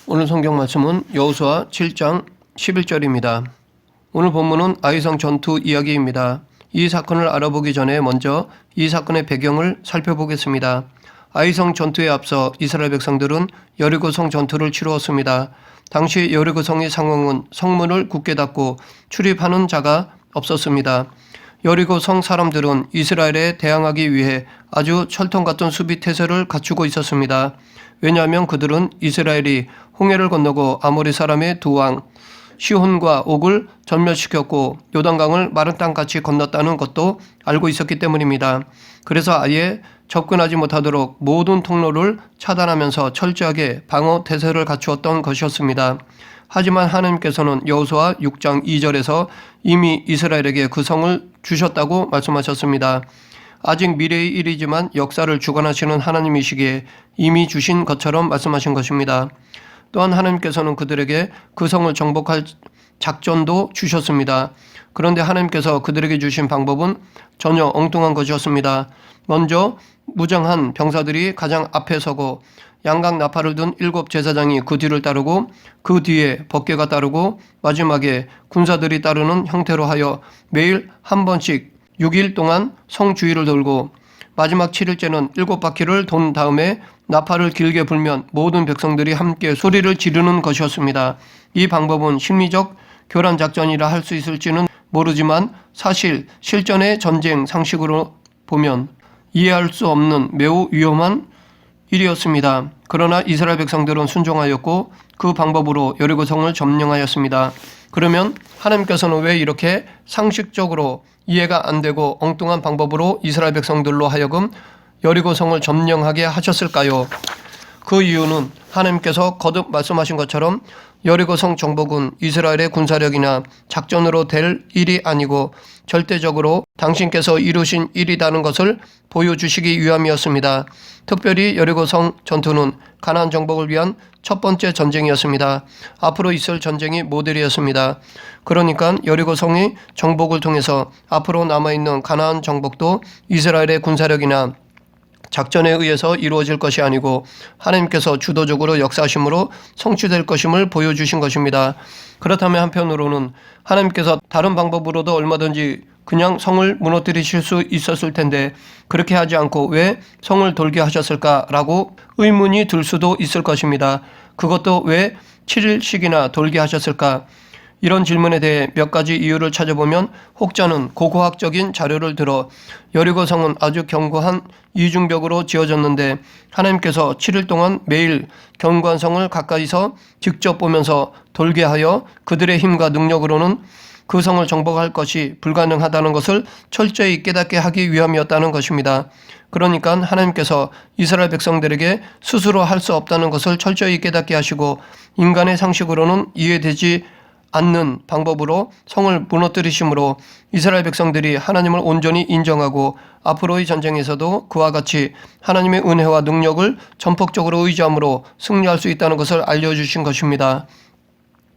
오늘 성경 말씀은 여호수아 7장 11절입니다. 오늘 본문은 아이성 전투 이야기입니다. 이 사건을 알아보기 전에 먼저 이 사건의 배경을 살펴보겠습니다. 아이성 전투에 앞서 이스라엘 백성들은 여리고성 전투를 치루었습니다. 당시 여리고성의 상황은 성문을 굳게 닫고 출입하는 자가 없었습니다. 여리고성 사람들은 이스라엘에 대항하기 위해 아주 철통 같은 수비 태세를 갖추고 있었습니다. 왜냐하면 그들은 이스라엘이 홍해를 건너고 아모리 사람의 두 왕 시혼과 옥을 전멸시켰고 요단강을 마른 땅같이 건넜다는 것도 알고 있었기 때문입니다. 그래서 아예 접근하지 못하도록 모든 통로를 차단하면서 철저하게 방어 태세를 갖추었던 것이었습니다. 하지만 하나님께서는 여호수아 6장 2절에서 이미 이스라엘에게 그 성을 주셨다고 말씀하셨습니다. 아직 미래의 일이지만 역사를 주관하시는 하나님이시기에 이미 주신 것처럼 말씀하신 것입니다. 또한 하나님께서는 그들에게 그 성을 정복할 작전도 주셨습니다. 그런데 하나님께서 그들에게 주신 방법은 전혀 엉뚱한 것이었습니다. 먼저 무장한 병사들이 가장 앞에 서고 양각 나팔을 든 7 제사장이 그 뒤를 따르고 그 뒤에 법궤가 따르고 마지막에 군사들이 따르는 형태로 하여 매일 한 번씩 6일 동안 성 주위를 돌고 마지막 7일째는 7바퀴를 돈 다음에 나팔을 길게 불면 모든 백성들이 함께 소리를 지르는 것이었습니다. 이 방법은 심리적 교란 작전이라 할 수 있을지는 모르지만 사실 실전의 전쟁 상식으로 보면 이해할 수 없는 매우 위험한 일이었습니다. 그러나 이스라엘 백성들은 순종하였고 그 방법으로 여리고성을 점령하였습니다. 그러면 하나님께서는 왜 이렇게 상식적으로 이해가 안 되고 엉뚱한 방법으로 이스라엘 백성들로 하여금 여리고성을 점령하게 하셨을까요? 그 이유는 하나님께서 거듭 말씀하신 것처럼 여리고성 정복은 이스라엘의 군사력이나 작전으로 될 일이 아니고 절대적으로 당신께서 이루신 일이라는 것을 보여주시기 위함이었습니다. 특별히 여리고성 전투는 가나안 정복을 위한 첫 번째 전쟁이었습니다. 앞으로 있을 전쟁이 모델이었습니다. 그러니까 여리고성의 정복을 통해서 앞으로 남아있는 가나안 정복도 이스라엘의 군사력이나 작전에 의해서 이루어질 것이 아니고 하나님께서 주도적으로 역사하심으로 성취될 것임을 보여주신 것입니다. 그렇다면 한편으로는 하나님께서 다른 방법으로도 얼마든지 그냥 성을 무너뜨리실 수 있었을 텐데 그렇게 하지 않고 왜 성을 돌게 하셨을까라고 의문이 들 수도 있을 것입니다. 그것도 왜 7일씩이나 돌게 하셨을까? 이런 질문에 대해 몇 가지 이유를 찾아보면 혹자는 고고학적인 자료를 들어 여리고성은 아주 견고한 이중벽으로 지어졌는데 하나님께서 7일 동안 매일 견고한 성을 가까이서 직접 보면서 돌게 하여 그들의 힘과 능력으로는 그 성을 정복할 것이 불가능하다는 것을 철저히 깨닫게 하기 위함이었다는 것입니다. 그러니까 하나님께서 이스라엘 백성들에게 스스로 할 수 없다는 것을 철저히 깨닫게 하시고 인간의 상식으로는 이해되지 않는 방법으로 성을 무너뜨리심으로 이스라엘 백성들이 하나님을 온전히 인정하고 앞으로의 전쟁에서도 그와 같이 하나님의 은혜와 능력을 전폭적으로 의지함으로 승리할 수 있다는 것을 알려주신 것입니다.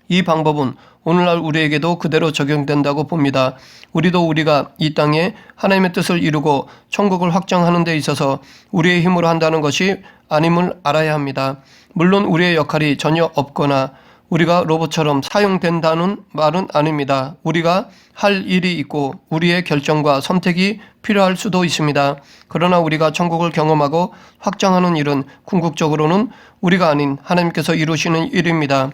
이 방법은 오늘날 우리에게도 그대로 적용된다고 봅니다. 우리가 이 땅에 하나님의 뜻을 이루고 천국을 확장하는 데 있어서 우리의 힘으로 한다는 것이 아님을 알아야 합니다. 물론 우리의 역할이 전혀 없거나 우리가 로봇처럼 사용된다는 말은 아닙니다. 우리가 할 일이 있고 우리의 결정과 선택이 필요할 수도 있습니다. 그러나 우리가 천국을 경험하고 확장하는 일은 궁극적으로는 우리가 아닌 하나님께서 이루시는 일입니다.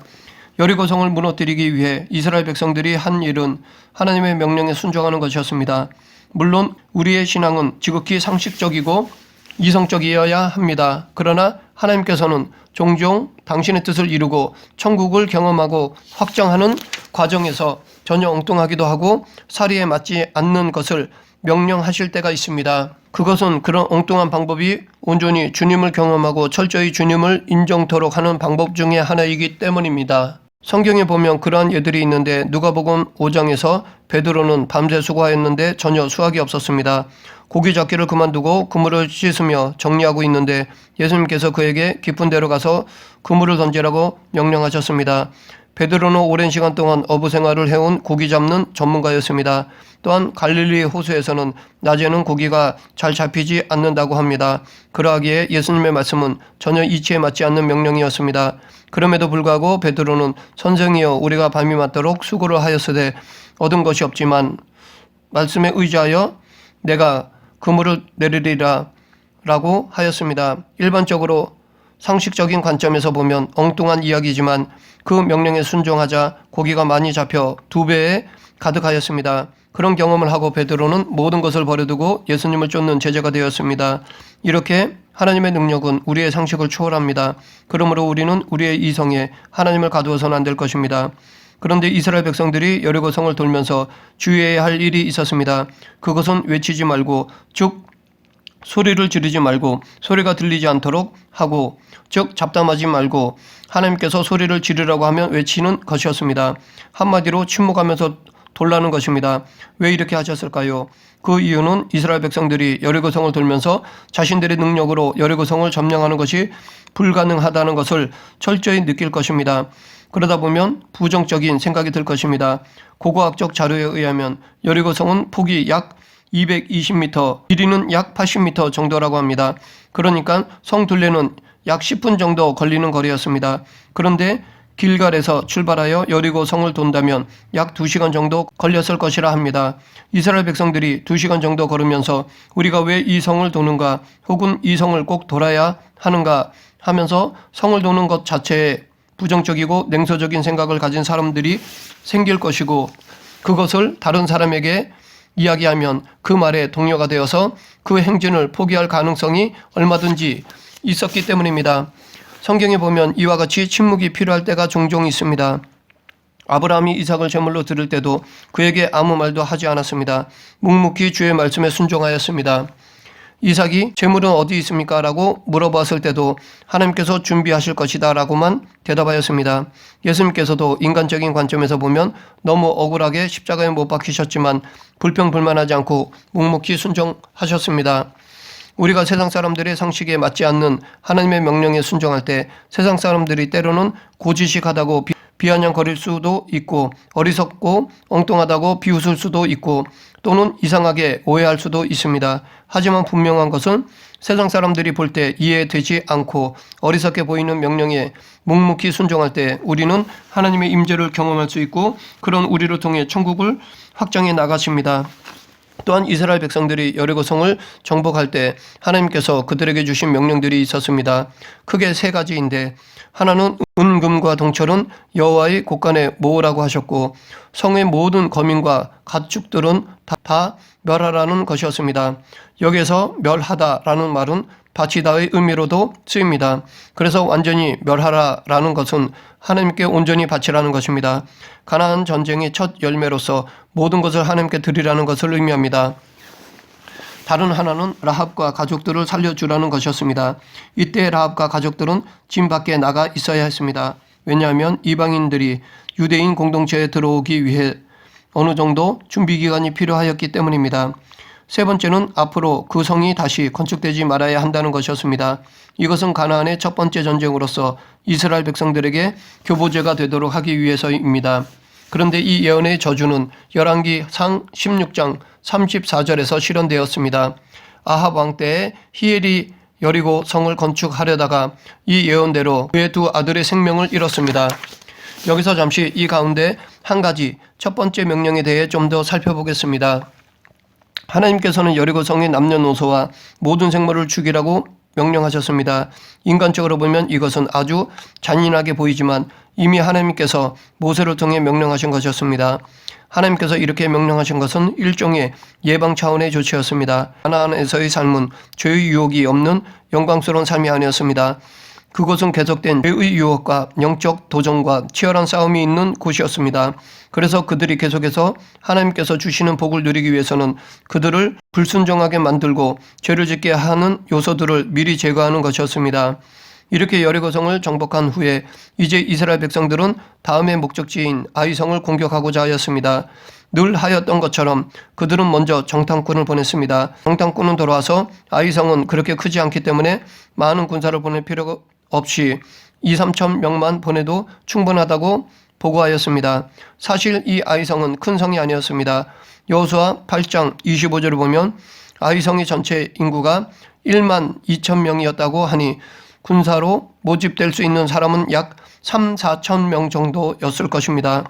여리고성을 무너뜨리기 위해 이스라엘 백성들이 한 일은 하나님의 명령에 순종하는 것이었습니다. 물론 우리의 신앙은 지극히 상식적이고 이성적이어야 합니다. 그러나 하나님께서는 종종 당신의 뜻을 이루고 천국을 경험하고 확정하는 과정에서 전혀 엉뚱하기도 하고 사리에 맞지 않는 것을 명령하실 때가 있습니다. 그것은 그런 엉뚱한 방법이 온전히 주님을 경험하고 철저히 주님을 인정토록 하는 방법 중에 하나이기 때문입니다. 성경에 보면 그러한 예들이 있는데 누가복음 5장에서 베드로는 밤새 수고하였는데 전혀 수확이 없었습니다. 고기 잡기를 그만두고 그물을 씻으며 정리하고 있는데 예수님께서 그에게 깊은 데로 가서 그물을 던지라고 명령하셨습니다. 베드로는 오랜 시간 동안 어부 생활을 해온 고기 잡는 전문가였습니다. 또한 갈릴리 호수에서는 낮에는 고기가 잘 잡히지 않는다고 합니다. 그러하기에 예수님의 말씀은 전혀 이치에 맞지 않는 명령이었습니다. 그럼에도 불구하고 베드로는 선생이여 우리가 밤이 맞도록 수고를 하였으되 얻은 것이 없지만 말씀에 의지하여 내가 그물을 내리리라 라고 하였습니다. 일반적으로 상식적인 관점에서 보면 엉뚱한 이야기지만 그 명령에 순종하자 고기가 많이 잡혀 2배에 가득하였습니다. 그런 경험을 하고 베드로는 모든 것을 버려두고 예수님을 쫓는 제자가 되었습니다. 이렇게 하나님의 능력은 우리의 상식을 초월합니다. 그러므로 우리는 우리의 이성에 하나님을 가두어서는 안 될 것입니다. 그런데 이스라엘 백성들이 여리고성을 돌면서 주의해야 할 일이 있었습니다. 그것은 외치지 말고 즉 소리를 지르지 말고 소리가 들리지 않도록 하고 즉 잡담하지 말고 하나님께서 소리를 지르라고 하면 외치는 것이었습니다. 한마디로 침묵하면서 돌라는 것입니다. 왜 이렇게 하셨을까요? 그 이유는 이스라엘 백성들이 여리고성을 돌면서 자신들의 능력으로 여리고성을 점령하는 것이 불가능하다는 것을 철저히 느낄 것입니다. 그러다 보면 부정적인 생각이 들 것입니다. 고고학적 자료에 의하면 여리고성은 폭이 약 220m, 길이는 약 80m 정도라고 합니다. 그러니까 성 둘레는 약 10분 정도 걸리는 거리였습니다. 그런데 길갈에서 출발하여 여리고 성을 돈다면 약 2시간 정도 걸렸을 것이라 합니다. 이스라엘 백성들이 2시간 정도 걸으면서 우리가 왜 이 성을 도는가 혹은 이 성을 꼭 돌아야 하는가 하면서 성을 도는 것 자체에 부정적이고 냉소적인 생각을 가진 사람들이 생길 것이고 그것을 다른 사람에게 이야기하면 그 말에 동요가 되어서 그 행진을 포기할 가능성이 얼마든지 있었기 때문입니다. 성경에 보면 이와 같이 침묵이 필요할 때가 종종 있습니다. 아브라함이 이삭을 제물로 드릴 때도 그에게 아무 말도 하지 않았습니다. 묵묵히 주의 말씀에 순종하였습니다. 이삭이 제물은 어디 있습니까? 라고 물어봤을 때도 하나님께서 준비하실 것이다 라고만 대답하였습니다. 예수님께서도 인간적인 관점에서 보면 너무 억울하게 십자가에 못 박히셨지만 불평불만하지 않고 묵묵히 순종하셨습니다. 우리가 세상 사람들의 상식에 맞지 않는 하나님의 명령에 순종할 때 세상 사람들이 때로는 고지식하다고 비아냥거릴 수도 있고 어리석고 엉뚱하다고 비웃을 수도 있고 또는 이상하게 오해할 수도 있습니다. 하지만 분명한 것은 세상 사람들이 볼 때 이해되지 않고 어리석게 보이는 명령에 묵묵히 순종할 때 우리는 하나님의 임재를 경험할 수 있고 그런 우리를 통해 천국을 확장해 나가십니다. 또한 이스라엘 백성들이 여리고성을 정복할 때 하나님께서 그들에게 주신 명령들이 있었습니다. 크게 3가지인데 하나는 은금과 동철은 여호와의 곳간에 모으라고 하셨고 성의 모든 거민과 가축들은 다 멸하라는 것이었습니다. 여기에서 멸하다라는 말은 바치다의 의미로도 쓰입니다. 그래서 완전히 멸하라라는 것은 하나님께 온전히 바치라는 것입니다. 가나안 전쟁의 첫 열매로서 모든 것을 하나님께 드리라는 것을 의미합니다. 다른 하나는 라합과 가족들을 살려주라는 것이었습니다. 이때 라합과 가족들은 진 밖에 나가 있어야 했습니다. 왜냐하면 이방인들이 유대인 공동체에 들어오기 위해 어느 정도 준비기간이 필요하였기 때문입니다. 3번째는 앞으로 그 성이 다시 건축되지 말아야 한다는 것이었습니다. 이것은 가나안의 첫 번째 전쟁으로서 이스라엘 백성들에게 교보제가 되도록 하기 위해서입니다. 그런데 이 예언의 저주는 열왕기상 16장 34절에서 실현되었습니다. 아합 왕 때에 히엘이 여리고 성을 건축하려다가 이 예언대로 그의 2 아들의 생명을 잃었습니다. 여기서 잠시 이 가운데 한 가지 첫 번째 명령에 대해 좀 더 살펴보겠습니다. 하나님께서는 여리고성의 남녀노소와 모든 생물을 죽이라고 명령하셨습니다. 인간적으로 보면 이것은 아주 잔인하게 보이지만 이미 하나님께서 모세를 통해 명령하신 것이었습니다. 하나님께서 이렇게 명령하신 것은 일종의 예방 차원의 조치였습니다. 가나안에서의 삶은 죄의 유혹이 없는 영광스러운 삶이 아니었습니다. 그곳은 계속된 죄의 유혹과 영적 도전과 치열한 싸움이 있는 곳이었습니다. 그래서 그들이 계속해서 하나님께서 주시는 복을 누리기 위해서는 그들을 불순종하게 만들고 죄를 짓게 하는 요소들을 미리 제거하는 것이었습니다. 이렇게 여리고성을 정복한 후에 이제 이스라엘 백성들은 다음의 목적지인 아이성을 공격하고자 하였습니다. 늘 하였던 것처럼 그들은 먼저 정탐꾼을 보냈습니다. 정탐꾼은 돌아와서 아이성은 그렇게 크지 않기 때문에 많은 군사를 보낼 필요가 없이 2-3천 명만 보내도 충분하다고 보고하였습니다. 사실 이 아이성은 큰 성이 아니었습니다. 여호수아 8장 25절을 보면 아이성의 전체 인구가 1만 2천 명이었다고 하니 군사로 모집될 수 있는 사람은 약 3, 4천 명 정도였을 것입니다.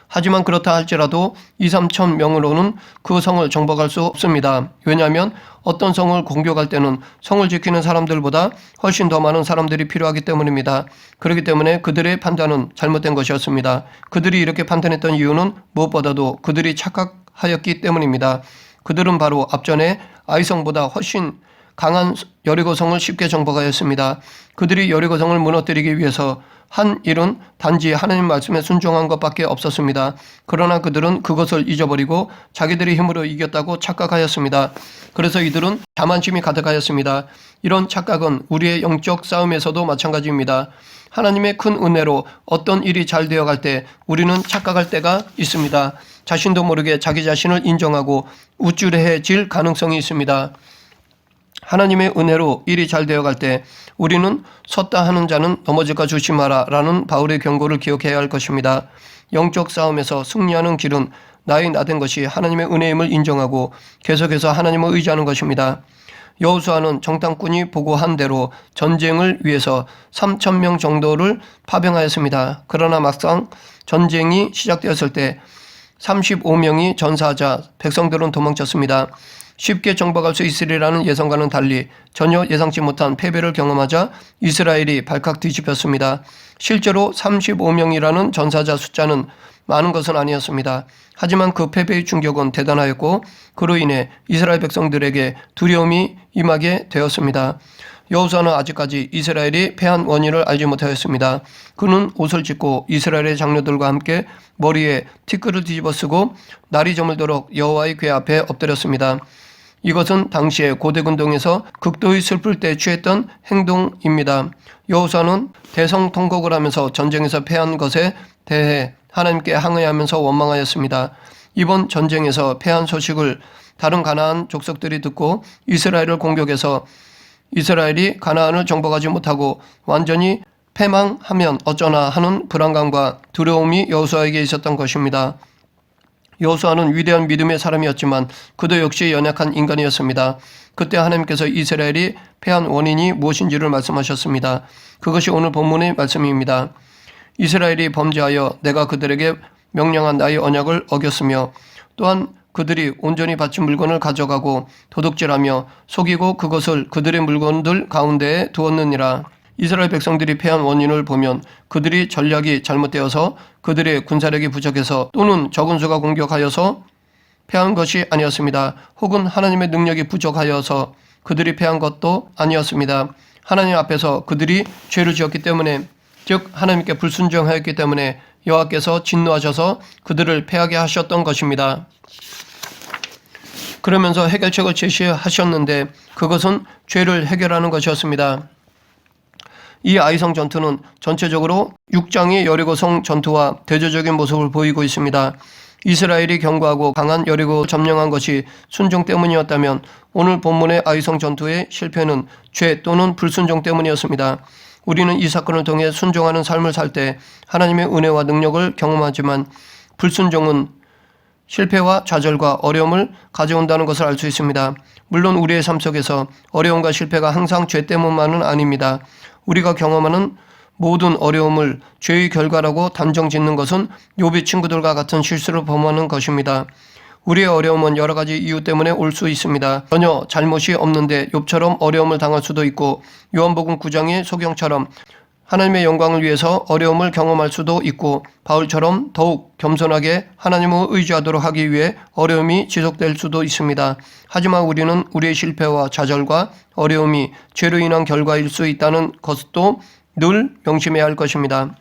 하지만 그렇다 할지라도 2, 3천 명으로는 그 성을 정복할 수 없습니다. 왜냐하면 어떤 성을 공격할 때는 성을 지키는 사람들보다 훨씬 더 많은 사람들이 필요하기 때문입니다. 그렇기 때문에 그들의 판단은 잘못된 것이었습니다. 그들이 이렇게 판단했던 이유는 무엇보다도 그들이 착각하였기 때문입니다. 그들은 바로 앞전에 아이성보다 훨씬 강한 여리고성을 쉽게 정복하였습니다. 그들이 여리고성을 무너뜨리기 위해서 한 일은 단지 하나님 말씀에 순종한 것밖에 없었습니다. 그러나 그들은 그것을 잊어버리고 자기들의 힘으로 이겼다고 착각하였습니다. 그래서 이들은 자만심이 가득하였습니다. 이런 착각은 우리의 영적 싸움에서도 마찬가지입니다. 하나님의 큰 은혜로 어떤 일이 잘 되어갈 때 우리는 착각할 때가 있습니다. 자신도 모르게 자기 자신을 인정하고 우쭐해질 가능성이 있습니다. 하나님의 은혜로 일이 잘 되어갈 때 우리는 섰다 하는 자는 넘어질까 조심하라 라는 바울의 경고를 기억해야 할 것입니다. 영적 싸움에서 승리하는 길은 나의 나된 것이 하나님의 은혜임을 인정하고 계속해서 하나님을 의지하는 것입니다. 여호수아는 정탐꾼이 보고한 대로 전쟁을 위해서 3천 명 정도를 파병하였습니다. 그러나 막상 전쟁이 시작되었을 때 35명이 전사하자 백성들은 도망쳤습니다. 쉽게 정복할 수 있으리라는 예상과는 달리 전혀 예상치 못한 패배를 경험하자 이스라엘이 발칵 뒤집혔습니다. 실제로 35명이라는 전사자 숫자는 많은 것은 아니었습니다. 하지만 그 패배의 충격은 대단하였고 그로 인해 이스라엘 백성들에게 두려움이 임하게 되었습니다. 여호수아는 아직까지 이스라엘이 패한 원인을 알지 못하였습니다. 그는 옷을 찢고 이스라엘의 장로들과 함께 머리에 티끌을 뒤집어 쓰고 날이 저물도록 여호와의 궤 앞에 엎드렸습니다. 이것은 당시에 고대 군동에서 극도의 슬플 때 취했던 행동입니다. 여호수아는 대성통곡을 하면서 전쟁에서 패한 것에 대해 하나님께 항의하면서 원망하였습니다. 이번 전쟁에서 패한 소식을 다른 가나안 족속들이 듣고 이스라엘을 공격해서 이스라엘이 가나안을 정복하지 못하고 완전히 패망하면 어쩌나 하는 불안감과 두려움이 여호수아에게 있었던 것입니다. 여호수아는 위대한 믿음의 사람이었지만 그도 역시 연약한 인간이었습니다. 그때 하나님께서 이스라엘이 패한 원인이 무엇인지를 말씀하셨습니다. 그것이 오늘 본문의 말씀입니다. 이스라엘이 범죄하여 내가 그들에게 명령한 나의 언약을 어겼으며 또한 그들이 온전히 바친 물건을 가져가고 도둑질하며 속이고 그것을 그들의 물건들 가운데에 두었느니라. 이스라엘 백성들이 패한 원인을 보면 그들이 전략이 잘못되어서 그들의 군사력이 부족해서 또는 적은 수가 공격하여서 패한 것이 아니었습니다. 혹은 하나님의 능력이 부족하여서 그들이 패한 것도 아니었습니다. 하나님 앞에서 그들이 죄를 지었기 때문에 즉 하나님께 불순종하였기 때문에 여호와께서 진노하셔서 그들을 패하게 하셨던 것입니다. 그러면서 해결책을 제시하셨는데 그것은 죄를 해결하는 것이었습니다. 이 아이성 전투는 전체적으로 6장의 여리고성 전투와 대조적인 모습을 보이고 있습니다. 이스라엘이 견고하고 강한 여리고 점령한 것이 순종 때문이었다면 오늘 본문의 아이성 전투의 실패는 죄 또는 불순종 때문이었습니다. 우리는 이 사건을 통해 순종하는 삶을 살 때 하나님의 은혜와 능력을 경험하지만 불순종은 실패와 좌절과 어려움을 가져온다는 것을 알 수 있습니다. 물론 우리의 삶 속에서 어려움과 실패가 항상 죄 때문만은 아닙니다. 우리가 경험하는 모든 어려움을 죄의 결과라고 단정 짓는 것은 욥의 친구들과 같은 실수를 범하는 것입니다. 우리의 어려움은 여러 가지 이유 때문에 올 수 있습니다. 전혀 잘못이 없는데 욥처럼 어려움을 당할 수도 있고 요한복음 9장의 소경처럼 하나님의 영광을 위해서 어려움을 경험할 수도 있고 바울처럼 더욱 겸손하게 하나님을 의지하도록 하기 위해 어려움이 지속될 수도 있습니다. 하지만 우리는 우리의 실패와 좌절과 어려움이 죄로 인한 결과일 수 있다는 것도 늘 명심해야 할 것입니다.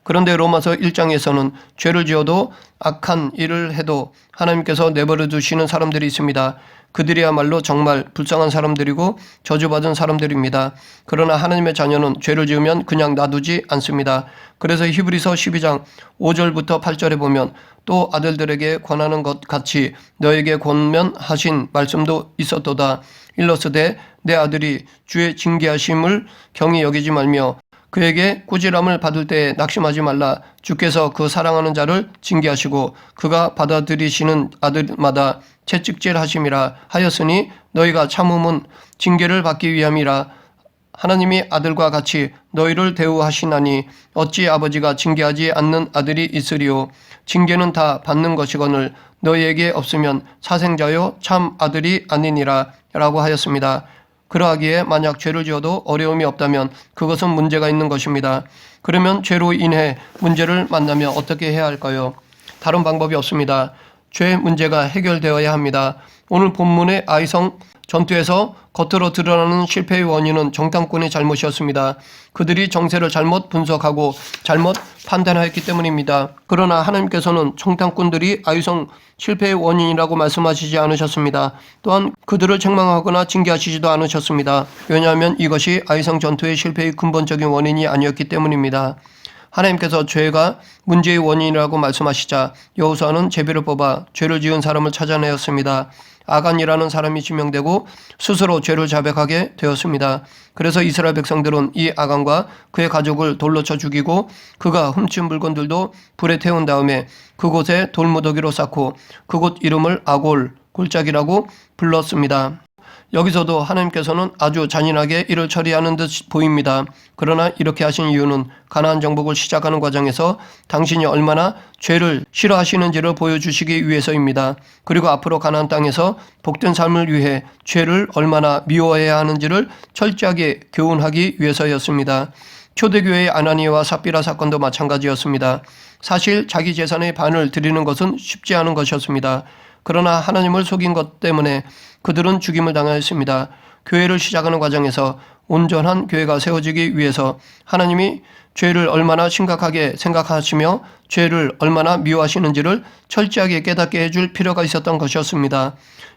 그런데 로마서 1장에서는 죄를 지어도 악한 일을 해도 하나님께서 내버려 두시는 사람들이 있습니다. 그들이야말로 정말 불쌍한 사람들이고 저주받은 사람들입니다. 그러나 하나님의 자녀는 죄를 지으면 그냥 놔두지 않습니다. 그래서 히브리서 12장 5절부터 8절에 보면 또 아들들에게 권하는 것 같이 너에게 권면하신 말씀도 있었도다. 일러스되 내 아들이 주의 징계하심을 경히 여기지 말며 그에게 꾸지람을 받을 때에 낙심하지 말라. 주께서 그 사랑하는 자를 징계하시고 그가 받아들이시는 아들마다 채찍질하심이라 하였으니 너희가 참음은 징계를 받기 위함이라. 하나님이 아들과 같이 너희를 대우하시나니 어찌 아버지가 징계하지 않는 아들이 있으리요. 징계는 다 받는 것이거늘 너희에게 없으면 사생자요 참 아들이 아니니라 라고 하였습니다. 그러하기에 만약 죄를 지어도 어려움이 없다면 그것은 문제가 있는 것입니다. 그러면 죄로 인해 문제를 만나면 어떻게 해야 할까요? 다른 방법이 없습니다. 죄 문제가 해결되어야 합니다. 오늘 본문의 아이성 전투에서 겉으로 드러나는 실패의 원인은 정탐꾼의 잘못이었습니다. 그들이 정세를 잘못 분석하고 잘못 판단하였기 때문입니다. 그러나 하나님께서는 정탐꾼들이 아이성 실패의 원인이라고 말씀하시지 않으셨습니다. 또한 그들을 책망하거나 징계하시지도 않으셨습니다. 왜냐하면 이것이 아이성 전투의 실패의 근본적인 원인이 아니었기 때문입니다. 하나님께서 죄가 문제의 원인이라고 말씀하시자 여호수아는 제비를 뽑아 죄를 지은 사람을 찾아내었습니다. 아간이라는 사람이 지명되고 스스로 죄를 자백하게 되었습니다. 그래서 이스라엘 백성들은 이 아간과 그의 가족을 돌로 쳐 죽이고 그가 훔친 물건들도 불에 태운 다음에 그곳에 돌무더기로 쌓고 그곳 이름을 아골, 골짜기라고 불렀습니다. 여기서도 하나님께서는 아주 잔인하게 이를 처리하는 듯 보입니다. 그러나 이렇게 하신 이유는 가나안 정복을 시작하는 과정에서 당신이 얼마나 죄를 싫어하시는지를 보여주시기 위해서입니다. 그리고 앞으로 가나안 땅에서 복된 삶을 위해 죄를 얼마나 미워해야 하는지를 철저하게 교훈하기 위해서였습니다. 초대교회의 아나니아와 삽비라 사건도 마찬가지였습니다. 사실 자기 재산의 반을 드리는 것은 쉽지 않은 것이었습니다. 그러나 하나님을 속인 것 때문에 그들은 죽임을 당하였습니다. 교회를 시작하는 과정에서 온전한 교회가 세워지기 위해서 하나님이 죄를 얼마나 심각하게 생각하시며 죄를 얼마나 미워하시는지를 철저하게 깨닫게 해줄 필요가 있었던 것이었습니다.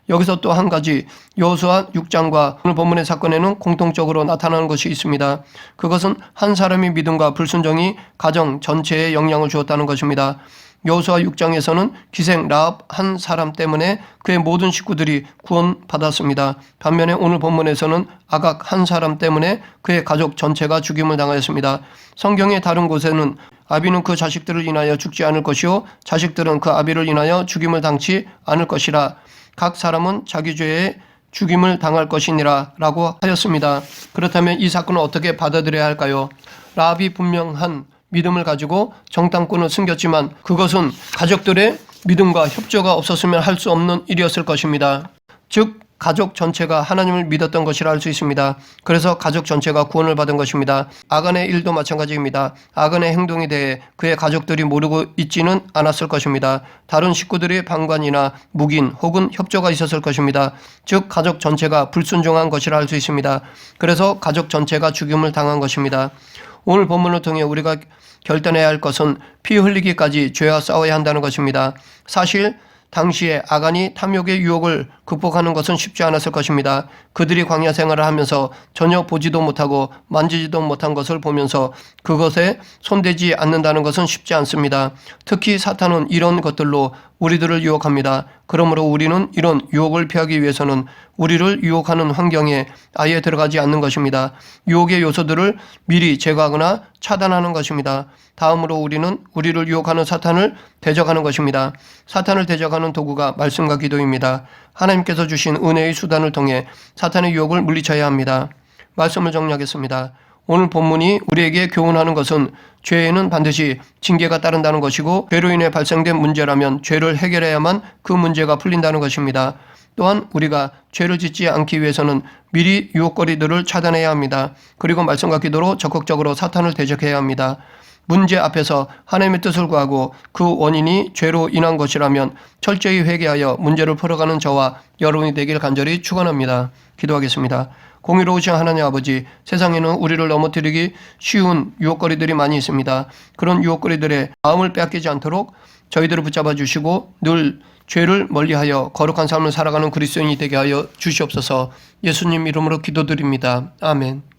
여기서 또 한 가지 여호수아 6장과 오늘 본문의 사건에는 공통적으로 나타나는 것이 있습니다. 그것은 한 사람의 믿음과 불순종이 가정 전체에 영향을 주었다는 것입니다. 여호수아 6장에서는 기생 라합 한 사람 때문에 그의 모든 식구들이 구원받았습니다. 반면에 오늘 본문에서는 아각 한 사람 때문에 그의 가족 전체가 죽임을 당하였습니다. 성경의 다른 곳에는 아비는 그 자식들을 인하여 죽지 않을 것이요 자식들은 그 아비를 인하여 죽임을 당치 않을 것이라. 각 사람은 자기 죄에 죽임을 당할 것이니라 라고 하였습니다. 그렇다면 이 사건을 어떻게 받아들여야 할까요? 라합이 분명한 믿음을 가지고 정탐꾼을 숨겼지만 그것은 가족들의 믿음과 협조가 없었으면 할 수 없는 일이었을 것입니다. 즉 가족 전체가 하나님을 믿었던 것이라 할 수 있습니다. 그래서 가족 전체가 구원을 받은 것입니다. 아간의 일도 마찬가지입니다. 아간의 행동에 대해 그의 가족들이 모르고 있지는 않았을 것입니다. 다른 식구들의 방관이나 묵인 혹은 협조가 있었을 것입니다. 즉 가족 전체가 불순종한 것이라 할 수 있습니다. 그래서 가족 전체가 죽임을 당한 것입니다. 오늘 본문을 통해 우리가 결단해야 할 것은 피 흘리기까지 죄와 싸워야 한다는 것입니다. 사실 당시에 아간이 탐욕의 유혹을 극복하는 것은 쉽지 않았을 것입니다. 그들이 광야 생활을 하면서 전혀 보지도 못하고 만지지도 못한 것을 보면서 그것에 손대지 않는다는 것은 쉽지 않습니다. 특히 사탄은 이런 것들로 우리들을 유혹합니다. 그러므로 우리는 이런 유혹을 피하기 위해서는 우리를 유혹하는 환경에 아예 들어가지 않는 것입니다. 유혹의 요소들을 미리 제거하거나 차단하는 것입니다. 다음으로 우리는 우리를 유혹하는 사탄을 대적하는 것입니다. 사탄을 대적하는 도구가 말씀과 기도입니다. 하나님께서 주신 은혜의 수단을 통해 사탄의 유혹을 물리쳐야 합니다. 말씀을 정리하겠습니다. 오늘 본문이 우리에게 교훈하는 것은 죄에는 반드시 징계가 따른다는 것이고 죄로 인해 발생된 문제라면 죄를 해결해야만 그 문제가 풀린다는 것입니다. 또한 우리가 죄를 짓지 않기 위해서는 미리 유혹거리들을 차단해야 합니다. 그리고 말씀과 기도로 적극적으로 사탄을 대적해야 합니다. 문제 앞에서 하나님의 뜻을 구하고 그 원인이 죄로 인한 것이라면 철저히 회개하여 문제를 풀어가는 저와 여러분이 되길 간절히 축원합니다. 기도하겠습니다. 공의로우신 하나님 아버지, 세상에는 우리를 넘어뜨리기 쉬운 유혹거리들이 많이 있습니다. 그런 유혹거리들의 마음을 빼앗기지 않도록 저희들을 붙잡아 주시고 늘 죄를 멀리하여 거룩한 삶을 살아가는 그리스도인이 되게 하여 주시옵소서. 예수님 이름으로 기도드립니다. 아멘.